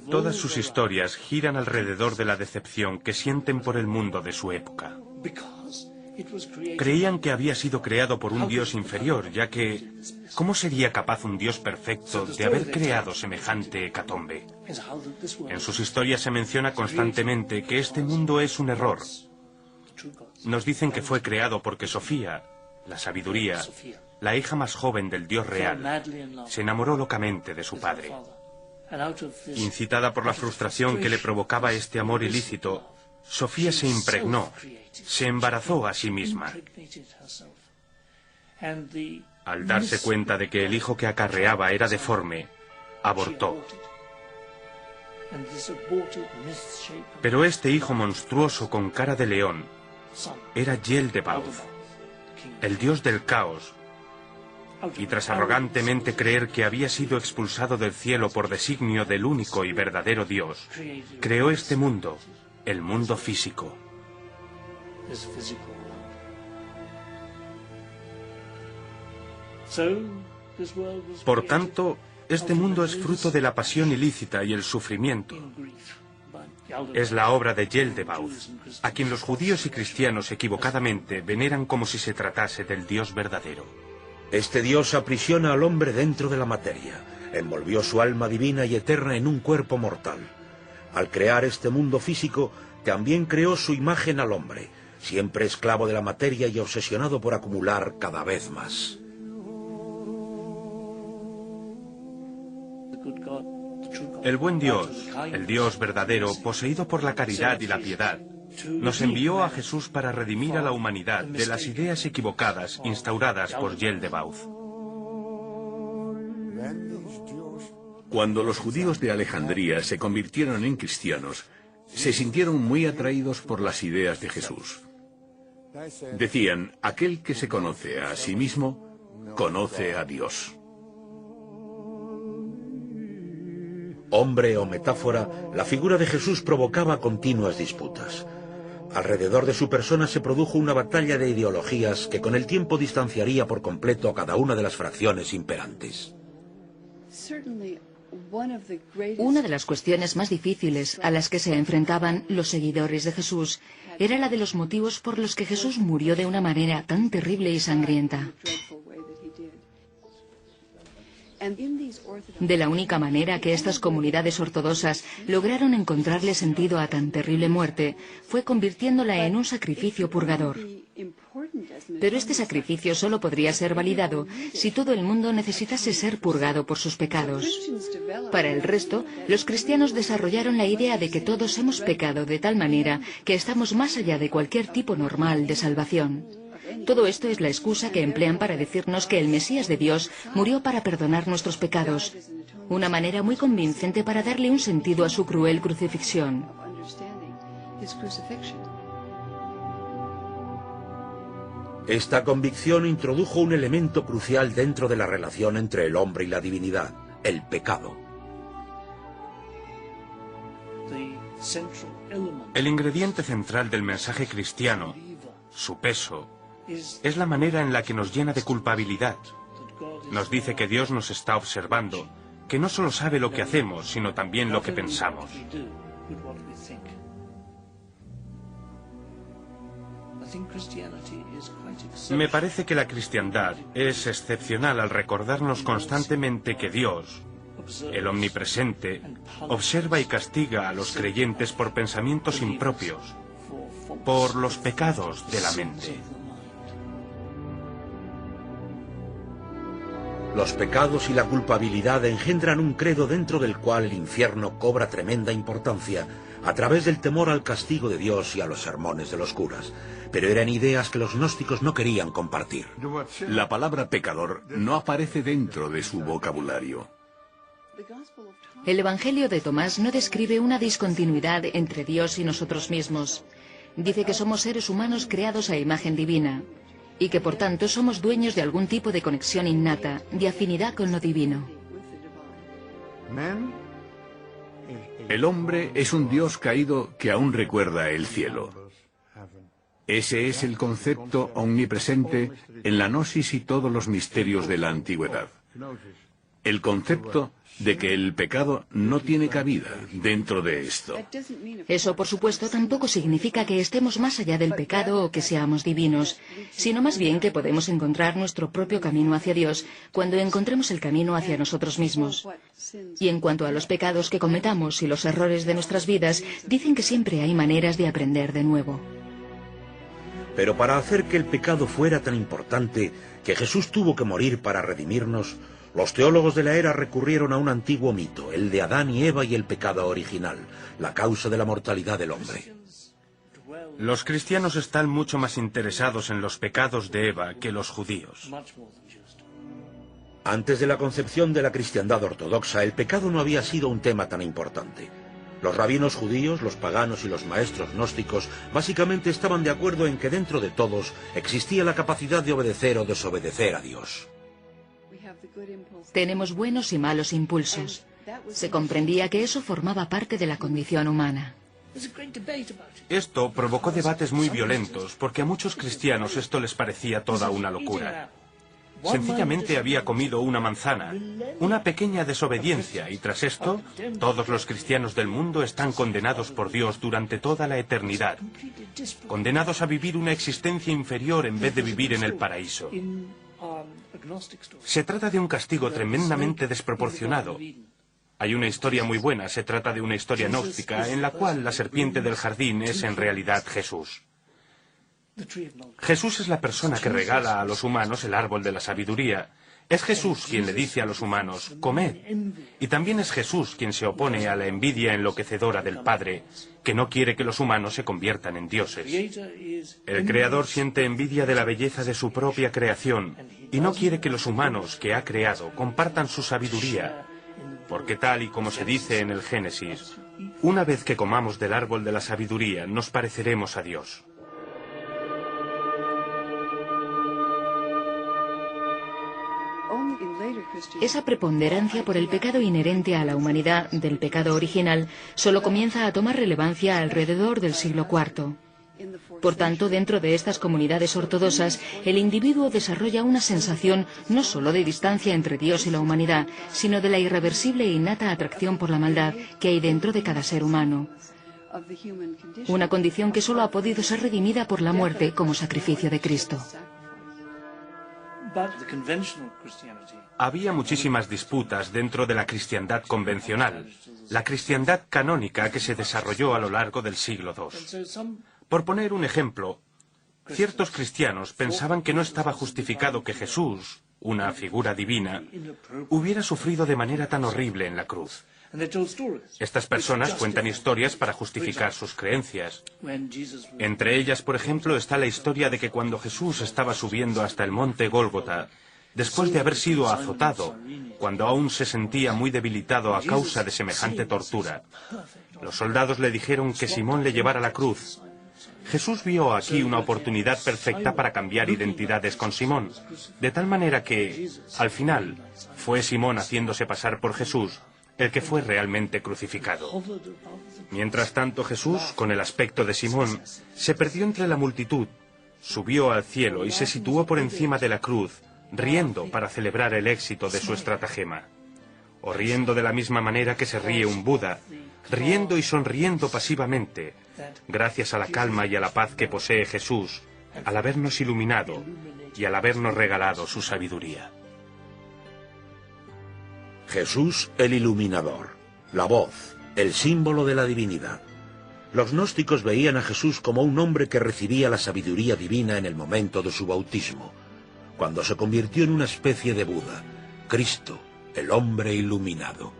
Todas sus historias giran alrededor de la decepción que sienten por el mundo de su época. Creían que había sido creado por un Dios inferior, ya que ¿cómo sería capaz un Dios perfecto de haber creado semejante hecatombe? En sus historias se menciona constantemente que este mundo es un error. Nos dicen que fue creado porque Sofía, la sabiduría, la hija más joven del Dios real, se enamoró locamente de su padre. Incitada por la frustración que le provocaba este amor ilícito, Sofía se impregnó, se embarazó a sí misma. Al darse cuenta de que el hijo que acarreaba era deforme, abortó. Pero este hijo monstruoso con cara de león era Yel-de-Bauth, el dios del caos, y tras arrogantemente creer que había sido expulsado del cielo por designio del único y verdadero Dios, creó este mundo, el mundo físico. Por tanto, este mundo es fruto de la pasión ilícita y el sufrimiento. Es la obra de Yel-de-Bauth, a quien los judíos y cristianos equivocadamente veneran como si se tratase del Dios verdadero. Este Dios aprisiona al hombre dentro de la materia, envolvió su alma divina y eterna en un cuerpo mortal. Al crear este mundo físico, también creó su imagen al hombre, siempre esclavo de la materia y obsesionado por acumular cada vez más. El buen Dios, el Dios verdadero, poseído por la caridad y la piedad, nos envió a Jesús para redimir a la humanidad de las ideas equivocadas instauradas por Yel-de-Bauth. Cuando los judíos de Alejandría se convirtieron en cristianos, se sintieron muy atraídos por las ideas de Jesús. Decían, aquel que se conoce a sí mismo, conoce a Dios. Hombre o metáfora, la figura de Jesús provocaba continuas disputas. Alrededor de su persona se produjo una batalla de ideologías que con el tiempo distanciaría por completo a cada una de las fracciones imperantes. Una de las cuestiones más difíciles a las que se enfrentaban los seguidores de Jesús era la de los motivos por los que Jesús murió de una manera tan terrible y sangrienta. De la única manera que estas comunidades ortodoxas lograron encontrarle sentido a tan terrible muerte fue convirtiéndola en un sacrificio purgador. Pero este sacrificio solo podría ser validado si todo el mundo necesitase ser purgado por sus pecados. Para el resto, los cristianos desarrollaron la idea de que todos hemos pecado de tal manera que estamos más allá de cualquier tipo normal de salvación. Todo esto es la excusa que emplean para decirnos que el Mesías de Dios murió para perdonar nuestros pecados, una manera muy convincente para darle un sentido a su cruel crucifixión. Esta convicción introdujo un elemento crucial dentro de la relación entre el hombre y la divinidad, el pecado. El ingrediente central del mensaje cristiano, su peso, es la manera en la que nos llena de culpabilidad. Nos dice que Dios nos está observando, que no solo sabe lo que hacemos, sino también lo que pensamos. Me parece que la cristiandad es excepcional al recordarnos constantemente que Dios, el omnipresente, observa y castiga a los creyentes por pensamientos impropios, por los pecados de la mente. Los pecados y la culpabilidad engendran un credo dentro del cual el infierno cobra tremenda importancia a través del temor al castigo de Dios y a los sermones de los curas. Pero eran ideas que los gnósticos no querían compartir. La palabra pecador no aparece dentro de su vocabulario. El Evangelio de Tomás no describe una discontinuidad entre Dios y nosotros mismos. Dice que somos seres humanos creados a imagen divina y que por tanto somos dueños de algún tipo de conexión innata, de afinidad con lo divino. El hombre es un Dios caído que aún recuerda el cielo. Ese es el concepto omnipresente en la gnosis y todos los misterios de la antigüedad. El concepto de que el pecado no tiene cabida dentro de esto. Eso, por supuesto, tampoco significa que estemos más allá del pecado o que seamos divinos, sino más bien que podemos encontrar nuestro propio camino hacia Dios cuando encontremos el camino hacia nosotros mismos. Y en cuanto a los pecados que cometamos y los errores de nuestras vidas, dicen que siempre hay maneras de aprender de nuevo. Pero para hacer que el pecado fuera tan importante que Jesús tuvo que morir para redimirnos, los teólogos de la era recurrieron a un antiguo mito, el de Adán y Eva y el pecado original, la causa de la mortalidad del hombre. Los cristianos están mucho más interesados en los pecados de Eva que los judíos. Antes de la concepción de la cristiandad ortodoxa, el pecado no había sido un tema tan importante. Los rabinos judíos, los paganos y los maestros gnósticos básicamente estaban de acuerdo en que dentro de todos existía la capacidad de obedecer o desobedecer a Dios. Tenemos buenos y malos impulsos. Se comprendía que eso formaba parte de la condición humana. Esto provocó debates muy violentos, porque a muchos cristianos esto les parecía toda una locura. Sencillamente había comido una manzana, una pequeña desobediencia, y tras esto, todos los cristianos del mundo están condenados por Dios durante toda la eternidad, condenados a vivir una existencia inferior en vez de vivir en el paraíso. Se trata de un castigo tremendamente desproporcionado. Hay una historia muy buena, se trata de una historia gnóstica, en la cual la serpiente del jardín es en realidad Jesús. Jesús es la persona que regala a los humanos el árbol de la sabiduría. Es Jesús quien le dice a los humanos, comed. Y también es Jesús quien se opone a la envidia enloquecedora del Padre, que no quiere que los humanos se conviertan en dioses. El Creador siente envidia de la belleza de su propia creación y no quiere que los humanos que ha creado compartan su sabiduría, porque tal y como se dice en el Génesis, una vez que comamos del árbol de la sabiduría nos pareceremos a Dios. Esa preponderancia por el pecado inherente a la humanidad del pecado original solo comienza a tomar relevancia alrededor del siglo IV. Por tanto, dentro de estas comunidades ortodoxas, el individuo desarrolla una sensación no solo de distancia entre Dios y la humanidad, sino de la irreversible e innata atracción por la maldad que hay dentro de cada ser humano. Una condición que solo ha podido ser redimida por la muerte como sacrificio de Cristo. Había muchísimas disputas dentro de la cristiandad convencional, la cristiandad canónica que se desarrolló a lo largo del siglo II. Por poner un ejemplo, ciertos cristianos pensaban que no estaba justificado que Jesús, una figura divina, hubiera sufrido de manera tan horrible en la cruz. Estas personas cuentan historias para justificar sus creencias. Entre ellas, por ejemplo, está la historia de que cuando Jesús estaba subiendo hasta el monte Gólgota, después de haber sido azotado, cuando aún se sentía muy debilitado a causa de semejante tortura, los soldados le dijeron que Simón le llevara la cruz, Jesús vio aquí una oportunidad perfecta para cambiar identidades con Simón, de tal manera que, al final, fue Simón haciéndose pasar por Jesús el que fue realmente crucificado. Mientras tanto, Jesús, con el aspecto de Simón, se perdió entre la multitud, subió al cielo y se situó por encima de la cruz, riendo para celebrar el éxito de su estratagema. O riendo de la misma manera que se ríe un Buda, riendo y sonriendo pasivamente, gracias a la calma y a la paz que posee Jesús, al habernos iluminado y al habernos regalado su sabiduría. Jesús el iluminador, la voz, el símbolo de la divinidad. Los gnósticos veían a Jesús como un hombre que recibía la sabiduría divina en el momento de su bautismo, cuando se convirtió en una especie de Buda, Cristo, el hombre iluminado.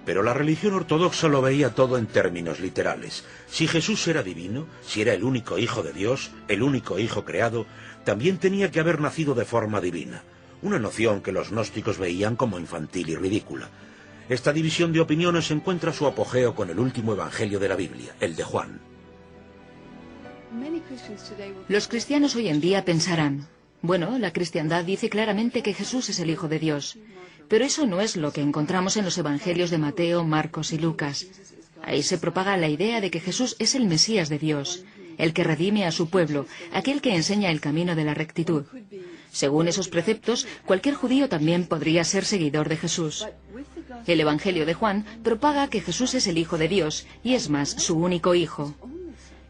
Pero la religión ortodoxa lo veía todo en términos literales. Si Jesús era divino, si era el único hijo de Dios, el único hijo creado, también tenía que haber nacido de forma divina, una noción que los gnósticos veían como infantil y ridícula. Esta división de opiniones encuentra su apogeo con el último evangelio de la Biblia, el de Juan. Los cristianos hoy en día pensarán, bueno, la cristiandad dice claramente que Jesús es el Hijo de Dios, pero eso no es lo que encontramos en los evangelios de Mateo, Marcos y Lucas. Ahí se propaga la idea de que Jesús es el Mesías de Dios, el que redime a su pueblo, aquel que enseña el camino de la rectitud. Según esos preceptos, cualquier judío también podría ser seguidor de Jesús. El Evangelio de Juan propaga que Jesús es el Hijo de Dios, y es más, su único Hijo.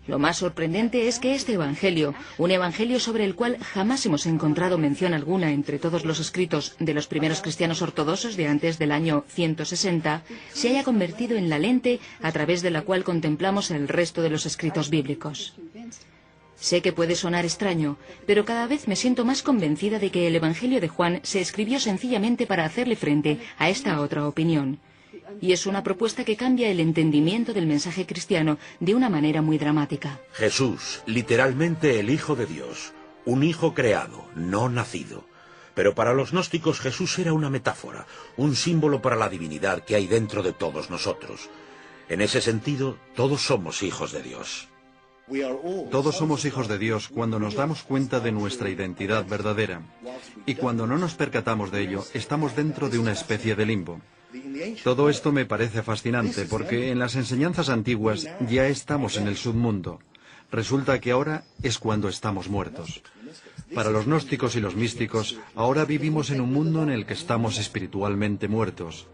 Lo más sorprendente es que este Evangelio, un Evangelio sobre el cual jamás hemos encontrado mención alguna entre todos los escritos de los primeros cristianos ortodoxos de antes del año 160, se haya convertido en la lente a través de la cual contemplamos el resto de los escritos bíblicos. Sé que puede sonar extraño, pero cada vez me siento más convencida de que el Evangelio de Juan se escribió sencillamente para hacerle frente a esta otra opinión. Y es una propuesta que cambia el entendimiento del mensaje cristiano de una manera muy dramática. Jesús, literalmente el Hijo de Dios, un hijo creado, no nacido. Pero para los gnósticos Jesús era una metáfora, un símbolo para la divinidad que hay dentro de todos nosotros. En ese sentido, todos somos hijos de Dios. Todos somos hijos de Dios cuando nos damos cuenta de nuestra identidad verdadera. Y cuando no nos percatamos de ello, estamos dentro de una especie de limbo. Todo esto me parece fascinante porque en las enseñanzas antiguas ya estamos en el submundo. Resulta que ahora es cuando estamos muertos. Para los gnósticos y los místicos, ahora vivimos en un mundo en el que estamos espiritualmente muertos.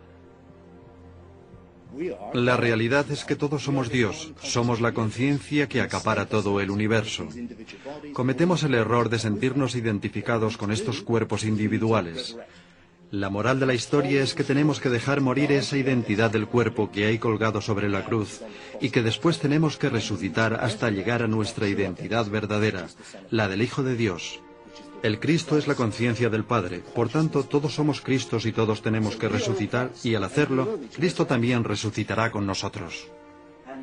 La realidad es que todos somos Dios, somos la conciencia que acapara todo el universo. Cometemos el error de sentirnos identificados con estos cuerpos individuales. La moral de la historia es que tenemos que dejar morir esa identidad del cuerpo que hay colgado sobre la cruz y que después tenemos que resucitar hasta llegar a nuestra identidad verdadera, la del Hijo de Dios. El Cristo es la conciencia del Padre, por tanto todos somos Cristos y todos tenemos que resucitar y al hacerlo, Cristo también resucitará con nosotros.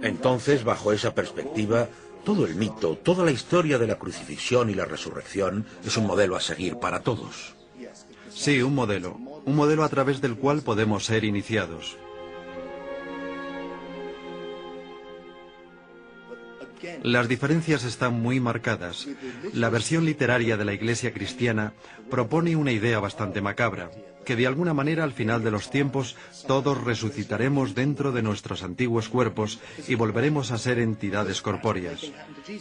Entonces, bajo esa perspectiva, todo el mito, toda la historia de la crucifixión y la resurrección es un modelo a seguir para todos. Sí, un modelo a través del cual podemos ser iniciados. Las diferencias están muy marcadas. La versión literaria de la Iglesia cristiana propone una idea bastante macabra, que de alguna manera al final de los tiempos todos resucitaremos dentro de nuestros antiguos cuerpos y volveremos a ser entidades corpóreas.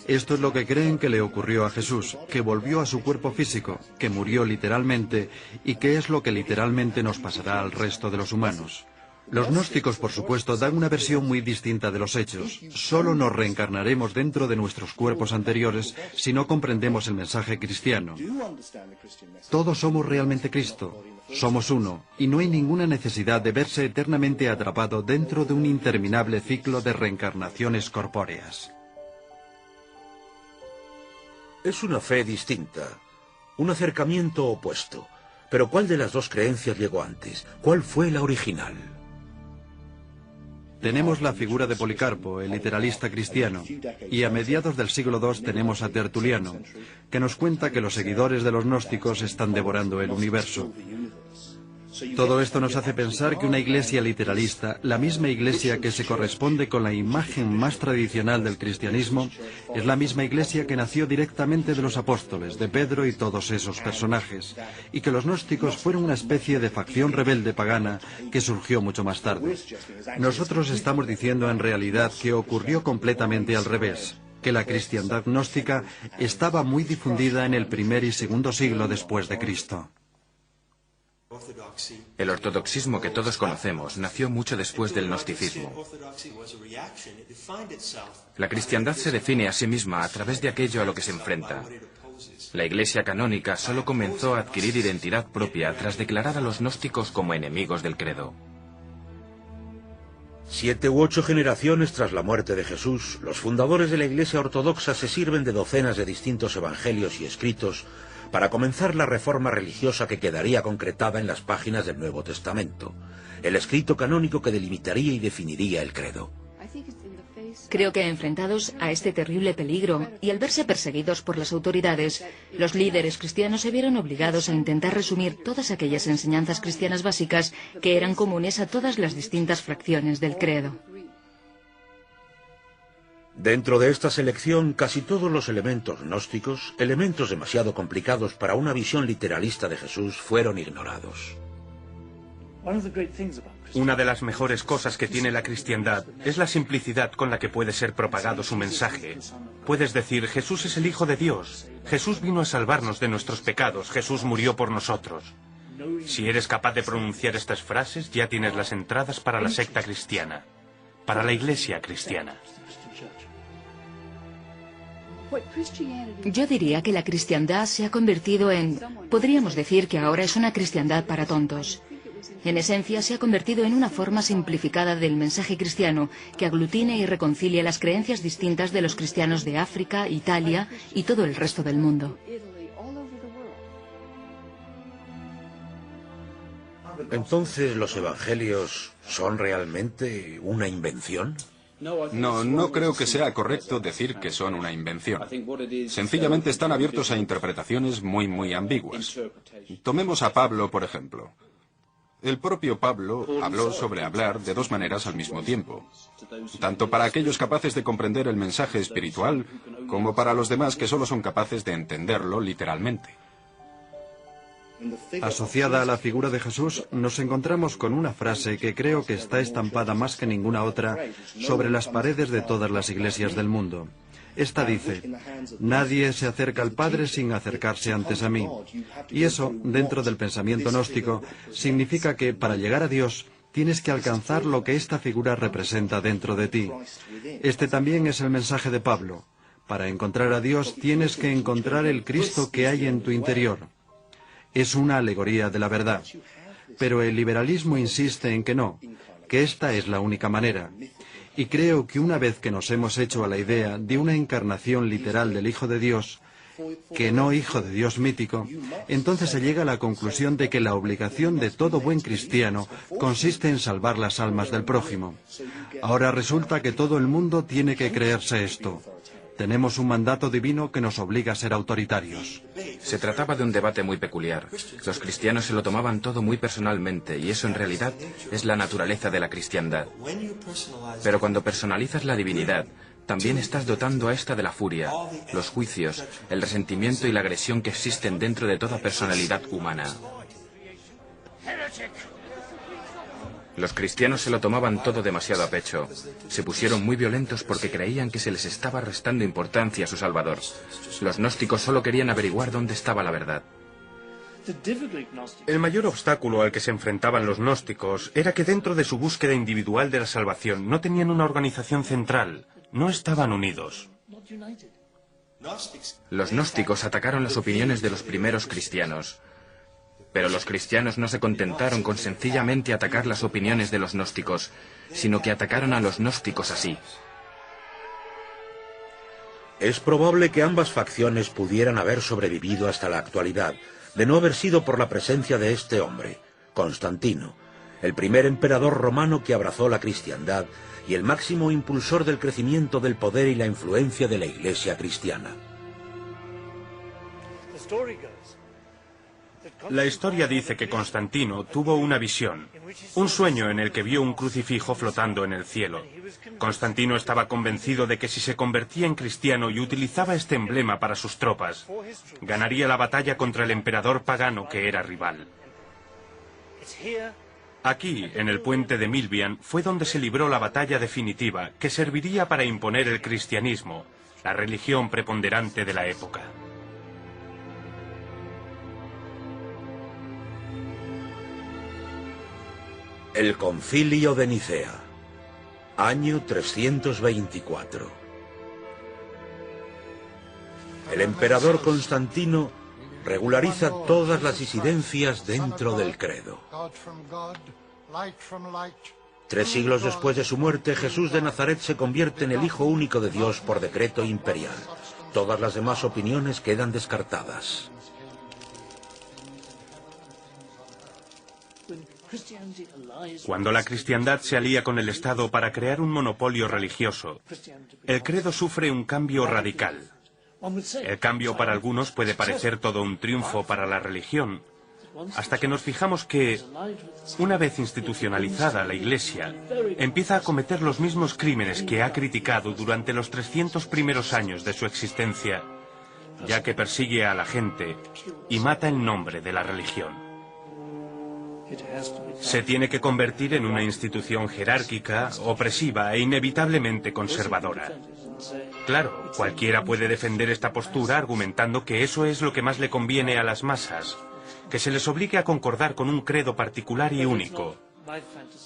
Esto es lo que creen que le ocurrió a Jesús, que volvió a su cuerpo físico, que murió literalmente y que es lo que literalmente nos pasará al resto de los humanos. Los gnósticos, por supuesto, dan una versión muy distinta de los hechos. Solo nos reencarnaremos dentro de nuestros cuerpos anteriores si no comprendemos el mensaje cristiano. Todos somos realmente Cristo, somos uno, y no hay ninguna necesidad de verse eternamente atrapado dentro de un interminable ciclo de reencarnaciones corpóreas. Es una fe distinta, un acercamiento opuesto. Pero ¿cuál de las dos creencias llegó antes? ¿Cuál fue la original? Tenemos la figura de Policarpo, el literalista cristiano, y a mediados del siglo II tenemos a Tertuliano, que nos cuenta que los seguidores de los gnósticos están devorando el universo. Todo esto nos hace pensar que una iglesia literalista, la misma iglesia que se corresponde con la imagen más tradicional del cristianismo, es la misma iglesia que nació directamente de los apóstoles, de Pedro y todos esos personajes, y que los gnósticos fueron una especie de facción rebelde pagana que surgió mucho más tarde. Nosotros estamos diciendo en realidad que ocurrió completamente al revés, que la cristiandad gnóstica estaba muy difundida en el primer y segundo siglo después de Cristo. El ortodoxismo que todos conocemos nació mucho después del gnosticismo. La cristiandad se define a sí misma a través de aquello a lo que se enfrenta. La Iglesia canónica solo comenzó a adquirir identidad propia tras declarar a los gnósticos como enemigos del credo. 7 u 8 generaciones tras la muerte de Jesús, los fundadores de la Iglesia ortodoxa se sirven de docenas de distintos evangelios y escritos para comenzar la reforma religiosa que quedaría concretada en las páginas del Nuevo Testamento, el escrito canónico que delimitaría y definiría el credo. Creo que enfrentados a este terrible peligro y al verse perseguidos por las autoridades, los líderes cristianos se vieron obligados a intentar resumir todas aquellas enseñanzas cristianas básicas que eran comunes a todas las distintas fracciones del credo. Dentro de esta selección, casi todos los elementos gnósticos, elementos demasiado complicados para una visión literalista de Jesús, fueron ignorados. Una de las mejores cosas que tiene la cristiandad es la simplicidad con la que puede ser propagado su mensaje. Puedes decir, Jesús es el Hijo de Dios, Jesús vino a salvarnos de nuestros pecados, Jesús murió por nosotros. Si eres capaz de pronunciar estas frases, ya tienes las entradas para la secta cristiana, para la iglesia cristiana. Yo diría que la cristiandad se ha convertido en... Podríamos decir que ahora es una cristiandad para tontos. En esencia, se ha convertido en una forma simplificada del mensaje cristiano que aglutine y reconcilie las creencias distintas de los cristianos de África, Italia y todo el resto del mundo. Entonces, ¿los evangelios son realmente una invención? No creo que sea correcto decir que son una invención. Sencillamente están abiertos a interpretaciones muy ambiguas. Tomemos a Pablo, por ejemplo. El propio Pablo habló sobre hablar de dos maneras al mismo tiempo, tanto para aquellos capaces de comprender el mensaje espiritual, como para los demás que solo son capaces de entenderlo literalmente. Asociada a la figura de Jesús, nos encontramos con una frase que creo que está estampada más que ninguna otra sobre las paredes de todas las iglesias del mundo. Esta dice, nadie se acerca al Padre sin acercarse antes a mí. Y eso, dentro del pensamiento gnóstico, significa que para llegar a Dios tienes que alcanzar lo que esta figura representa dentro de ti. Este también es el mensaje de Pablo. Para encontrar a Dios tienes que encontrar el Cristo que hay en tu interior. Es una alegoría de la verdad. Pero el liberalismo insiste en que no, que esta es la única manera. Y creo que una vez que nos hemos hecho a la idea de una encarnación literal del Hijo de Dios, que no Hijo de Dios mítico, entonces se llega a la conclusión de que la obligación de todo buen cristiano consiste en salvar las almas del prójimo. Ahora resulta que todo el mundo tiene que creerse esto. Tenemos un mandato divino que nos obliga a ser autoritarios. Se trataba de un debate muy peculiar. Los cristianos se lo tomaban todo muy personalmente y eso en realidad es la naturaleza de la cristiandad. Pero cuando personalizas la divinidad, también estás dotando a esta de la furia, los juicios, el resentimiento y la agresión que existen dentro de toda personalidad humana. Los cristianos se lo tomaban todo demasiado a pecho. Se pusieron muy violentos porque creían que se les estaba restando importancia a su Salvador. Los gnósticos solo querían averiguar dónde estaba la verdad. El mayor obstáculo al que se enfrentaban los gnósticos era que dentro de su búsqueda individual de la salvación no tenían una organización central, no estaban unidos. Los gnósticos atacaron las opiniones de los primeros cristianos. Pero los cristianos no se contentaron con sencillamente atacar las opiniones de los gnósticos, sino que atacaron a los gnósticos así. Es probable que ambas facciones pudieran haber sobrevivido hasta la actualidad, de no haber sido por la presencia de este hombre, Constantino, el primer emperador romano que abrazó la cristiandad y el máximo impulsor del crecimiento del poder y la influencia de la Iglesia cristiana. La historia dice que Constantino tuvo una visión, un sueño en el que vio un crucifijo flotando en el cielo. Constantino estaba convencido de que si se convertía en cristiano y utilizaba este emblema para sus tropas, ganaría la batalla contra el emperador pagano que era rival. Aquí, en el puente de Milvian, fue donde se libró la batalla definitiva que serviría para imponer el cristianismo, la religión preponderante de la época. El Concilio de Nicea, año 324. El emperador Constantino regulariza todas las disidencias dentro del credo. 3 siglos después de su muerte, Jesús de Nazaret se convierte en el Hijo único de Dios por decreto imperial. Todas las demás opiniones quedan descartadas. Cuando la cristiandad se alía con el Estado para crear un monopolio religioso, el credo sufre un cambio radical. El cambio para algunos puede parecer todo un triunfo para la religión, hasta que nos fijamos que, una vez institucionalizada la Iglesia, empieza a cometer los mismos crímenes que ha criticado durante los 300 primeros años de su existencia, ya que persigue a la gente y mata en nombre de la religión. Se tiene que convertir en una institución jerárquica, opresiva e inevitablemente conservadora. Claro, cualquiera puede defender esta postura argumentando que eso es lo que más le conviene a las masas, que se les obligue a concordar con un credo particular y único.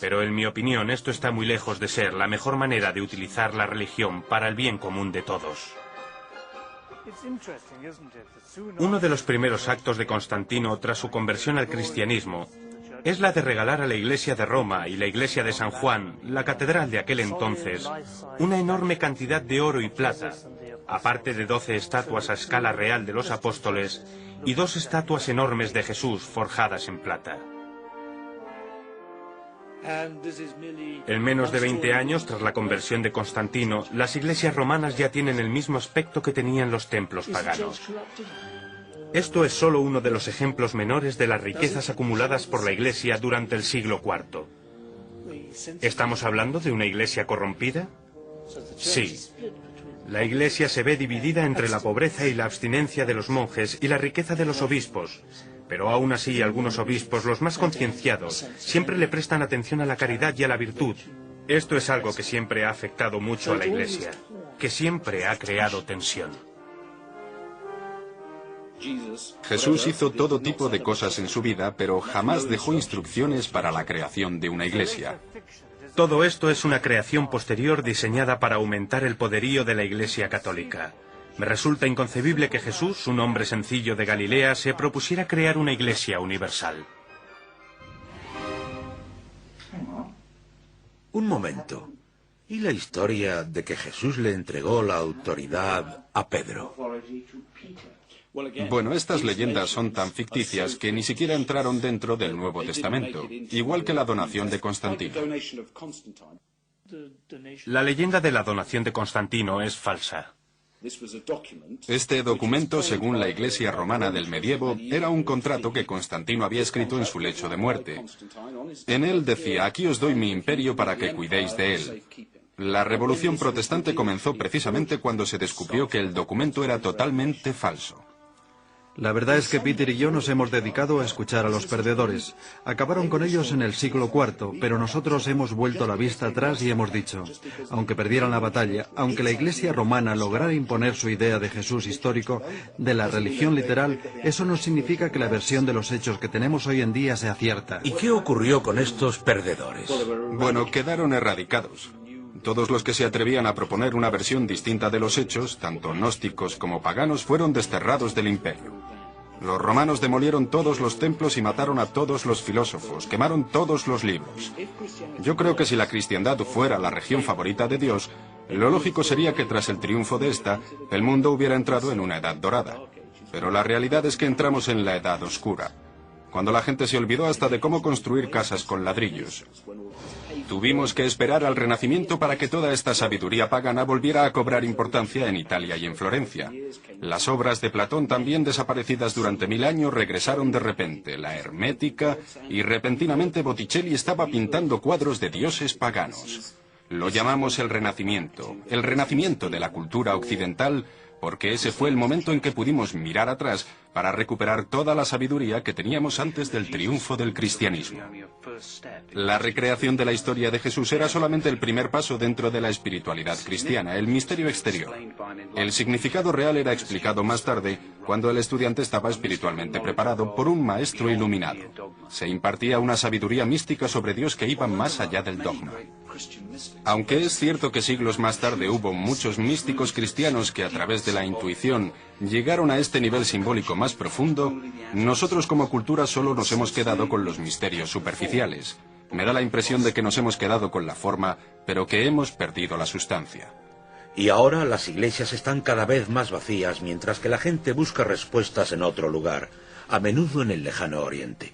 Pero en mi opinión esto está muy lejos de ser la mejor manera de utilizar la religión para el bien común de todos. Uno de los primeros actos de Constantino tras su conversión al cristianismo es la de regalar a la Iglesia de Roma y la Iglesia de San Juan, la catedral de aquel entonces, una enorme cantidad de oro y plata, aparte de 12 estatuas a escala real de los apóstoles y 2 estatuas enormes de Jesús forjadas en plata. En menos de 20 años, tras la conversión de Constantino, las iglesias romanas ya tienen el mismo aspecto que tenían los templos paganos. Esto es solo uno de los ejemplos menores de las riquezas acumuladas por la Iglesia durante el siglo IV. ¿Estamos hablando de una Iglesia corrompida? Sí. La Iglesia se ve dividida entre la pobreza y la abstinencia de los monjes y la riqueza de los obispos, pero aún así algunos obispos, los más concienciados, siempre le prestan atención a la caridad y a la virtud. Esto es algo que siempre ha afectado mucho a la Iglesia, que siempre ha creado tensión. Jesús hizo todo tipo de cosas en su vida, pero jamás dejó instrucciones para la creación de una iglesia. Todo esto es una creación posterior diseñada para aumentar el poderío de la Iglesia católica. Me resulta inconcebible que Jesús, un hombre sencillo de Galilea, se propusiera crear una iglesia universal. Un momento. ¿Y la historia de que Jesús le entregó la autoridad a Pedro? Bueno, estas leyendas son tan ficticias que ni siquiera entraron dentro del Nuevo Testamento, igual que la donación de Constantino. La leyenda de la donación de Constantino es falsa. Este documento, según la Iglesia romana del medievo, era un contrato que Constantino había escrito en su lecho de muerte. En él decía: aquí os doy mi imperio para que cuidéis de él. La Revolución Protestante comenzó precisamente cuando se descubrió que el documento era totalmente falso. La verdad es que Peter y yo nos hemos dedicado a escuchar a los perdedores. Acabaron con ellos en el siglo IV, pero nosotros hemos vuelto la vista atrás y hemos dicho, aunque perdieran la batalla, aunque la Iglesia romana lograra imponer su idea de Jesús histórico, de la religión literal, eso no significa que la versión de los hechos que tenemos hoy en día sea cierta. ¿Y qué ocurrió con estos perdedores? Bueno, quedaron erradicados. Todos los que se atrevían a proponer una versión distinta de los hechos, tanto gnósticos como paganos, fueron desterrados del imperio. Los romanos demolieron todos los templos y mataron a todos los filósofos, quemaron todos los libros. Yo creo que si la cristiandad fuera la religión favorita de Dios, lo lógico sería que tras el triunfo de esta, el mundo hubiera entrado en una edad dorada. Pero la realidad es que entramos en la edad oscura. cuando la gente se olvidó hasta de cómo construir casas con ladrillos. Tuvimos que esperar al Renacimiento para que toda esta sabiduría pagana volviera a cobrar importancia en Italia y en Florencia. Las obras de Platón, también desaparecidas durante 1000 años, regresaron de repente, la hermética, y repentinamente Botticelli estaba pintando cuadros de dioses paganos. Lo llamamos el Renacimiento de la cultura occidental, porque ese fue el momento en que pudimos mirar atrás para recuperar toda la sabiduría que teníamos antes del triunfo del cristianismo. La recreación de la historia de Jesús era solamente el primer paso dentro de la espiritualidad cristiana, el misterio exterior. El significado real era explicado más tarde, cuando el estudiante estaba espiritualmente preparado por un maestro iluminado. Se impartía una sabiduría mística sobre Dios que iba más allá del dogma. Aunque es cierto que siglos más tarde hubo muchos místicos cristianos que a través de la intuición llegaron a este nivel simbólico más profundo, nosotros como cultura solo nos hemos quedado con los misterios superficiales. Me da la impresión de que nos hemos quedado con la forma, pero que hemos perdido la sustancia. Y ahora las iglesias están cada vez más vacías mientras que la gente busca respuestas en otro lugar, a menudo en el lejano oriente.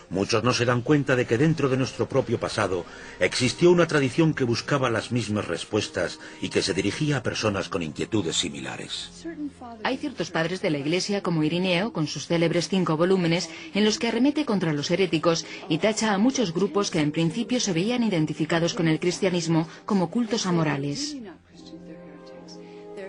Muchos no se dan cuenta de que dentro de nuestro propio pasado existió una tradición que buscaba las mismas respuestas y que se dirigía a personas con inquietudes similares. Hay ciertos padres de la Iglesia, como Irineo, con sus célebres 5 volúmenes, en los que arremete contra los heréticos y tacha a muchos grupos que en principio se veían identificados con el cristianismo como cultos amorales.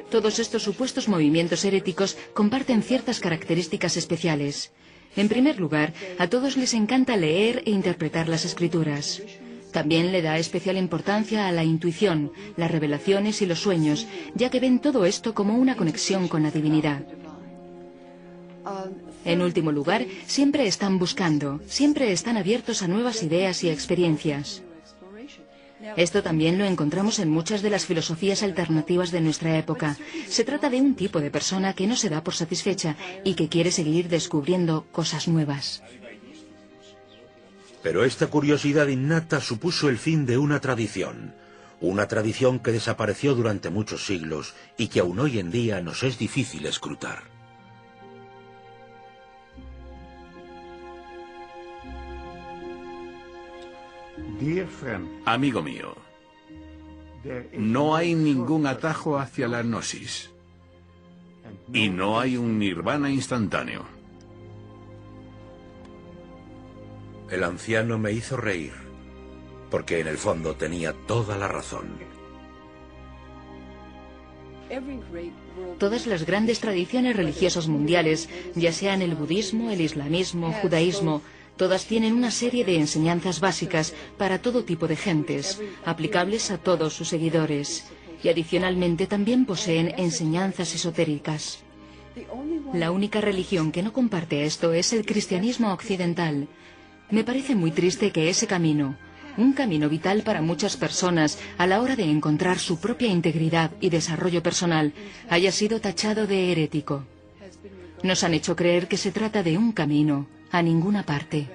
Todos estos supuestos movimientos heréticos comparten ciertas características especiales. En primer lugar, a todos les encanta leer e interpretar las escrituras. También le da especial importancia a la intuición, las revelaciones y los sueños, ya que ven todo esto como una conexión con la divinidad. En último lugar, siempre están buscando, siempre están abiertos a nuevas ideas y experiencias. Esto también lo encontramos en muchas de las filosofías alternativas de nuestra época. Se trata de un tipo de persona que no se da por satisfecha y que quiere seguir descubriendo cosas nuevas. Pero esta curiosidad innata supuso el fin de una tradición que desapareció durante muchos siglos y que aún hoy en día nos es difícil escrutar. Amigo mío, no hay ningún atajo hacia la gnosis y no hay un nirvana instantáneo. El anciano me hizo reír, porque en el fondo tenía toda la razón. Todas las grandes tradiciones religiosas mundiales, ya sean el budismo, el islamismo, judaísmo, todas tienen una serie de enseñanzas básicas para todo tipo de gentes, aplicables a todos sus seguidores, y adicionalmente también poseen enseñanzas esotéricas. La única religión que no comparte esto es el cristianismo occidental. Me parece muy triste que ese camino, un camino vital para muchas personas a la hora de encontrar su propia integridad y desarrollo personal, haya sido tachado de herético. Nos han hecho creer que se trata de un camino a ninguna parte.